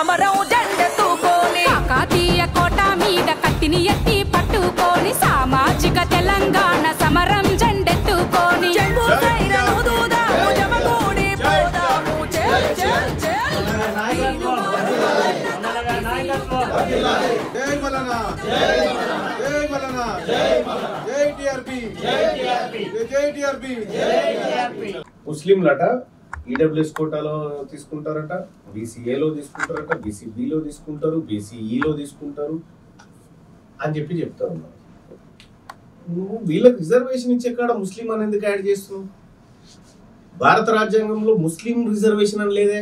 సమరం జెండెత్తుకొని కాకతీయ కోట మీద కత్తిని ఎత్తి పట్టుకొని సామాజిక తెలంగాణ సమరం జెండెత్తుకొని జమకూడి పోదాము చెల్ చెల్ చెల్ జై మల్లన్న జై మల్లన్న జై టిఆర్పి జై టిఆర్పి ముస్లింలట ఈడబ్ల్యూఎస్ కోటాలో తీసుకుంటారట, బీసీఏలో తీసుకుంటారట, బీసీబీలో తీసుకుంటారు, బీసీఈలో తీసుకుంటారు అని చెప్తా ఉన్నారు. నువ్వు వీళ్ళకి రిజర్వేషన్ ఇచ్చే కాడ ముస్లిం అని ఎందుకు యాడ్ చేస్తున్నావు? భారత రాజ్యాంగంలో ముస్లిం రిజర్వేషన్ అని లేదే.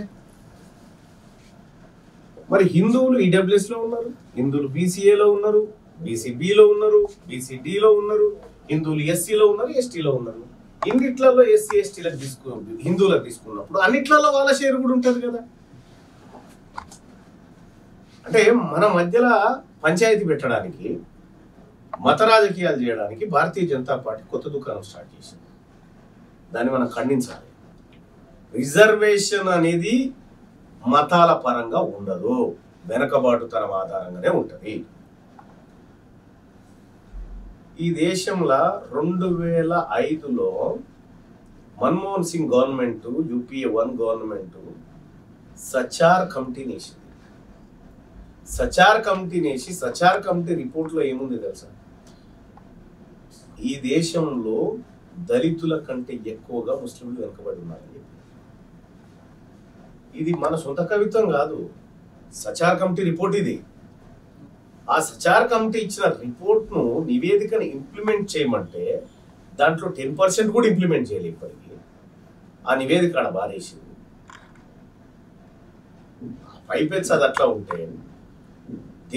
మరి హిందువులు ఈడబ్ల్యూఎస్ లో ఉన్నారు, హిందువులు బీసీఏలో ఉన్నారు, బీసీబీలో ఉన్నారు, బీసీడీలో ఉన్నారు, హిందువులు ఎస్సీలో ఉన్నారు, ఎస్టీలో ఉన్నారు. ఇన్నిట్లలో ఎస్సీ ఎస్టీలకు హిందువులకు తీసుకున్నప్పుడు అన్నిట్లలో వాళ్ళ షేర్ కూడా ఉంటుంది కదా. అంటే మన మధ్యలో పంచాయతీ పెట్టడానికి, మత రాజకీయాలు చేయడానికి భారతీయ జనతా పార్టీ కొత్త దుకాణం స్టార్ట్ చేసింది. దాన్ని మనం ఖండించాలి. రిజర్వేషన్ అనేది మతాల పరంగా ఉండదు, వెనకబాటుతనం ఆధారంగానే ఉంటుంది. ఈ దేశంలో 2005లో Manmohan Singh government, UPA 1 government Sachar కమిటీని వేసింది. సచార్ కమిటీని వేసి సచార్ కమిటీ రిపోర్ట్లో ఏముంది తెలుసా? ఈ దేశంలో దళితుల కంటే ఎక్కువగా ముస్లింలు వెనుకబడి ఉన్నారని చెప్పి. ఇది మన సొంత కవిత్వం కాదు, సచార్ కమిటీ రిపోర్ట్ ఇది. ఆ సచార్ కమిటీ ఇచ్చిన రిపోర్ట్ను, నివేదికను ఇంప్లిమెంట్ చేయమంటే దాంట్లో 10% కూడా ఇంప్లిమెంట్ చేయలేదు ఇప్పటికీ. ఆ నివేదిక ఆడ బారేసింది. పైపెత్స్ అది అట్లా ఉంటే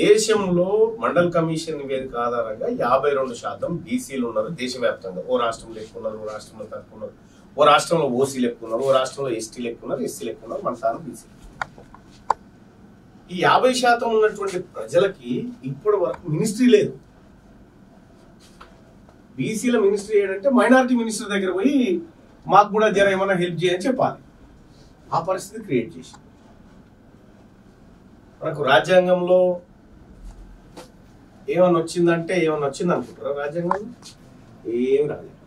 దేశంలో మండల్ కమిషన్ నివేదిక ఆధారంగా 52% బీసీలు ఉన్నారు దేశవ్యాప్తంగా. ఓ రాష్ట్రంలో ఎక్కువ ఉన్నారు, ఓ రాష్ట్రంలో తక్కువ ఉన్నారు, ఓ రాష్ట్రంలో ఓసీలు ఎక్కువ ఉన్నారు, ఓ రాష్ట్రంలో ఎస్టీలు ఎక్కువ ఉన్నారు, ఎస్సీలు ఎక్కువ ఉన్నారు, మన తాను బీసీ. ఈ 50% ఉన్నటువంటి ప్రజలకి ఇప్పటి వరకు మినిస్ట్రీ లేదు. బీసీల మినిస్ట్రీ ఏంటంటే మైనారిటీ మినిస్టర్ దగ్గర పోయి మాకు కూడా జర ఏమైనా హెల్ప్ చేయని చెప్పాలి. ఆ పరిస్థితి క్రియేట్ చేసి మనకు రాజ్యాంగంలో ఏమన్నా వచ్చిందంటే ఏమన్నా వచ్చింది అనుకుంటారా? రాజ్యాంగంలో ఏం రాలేదు.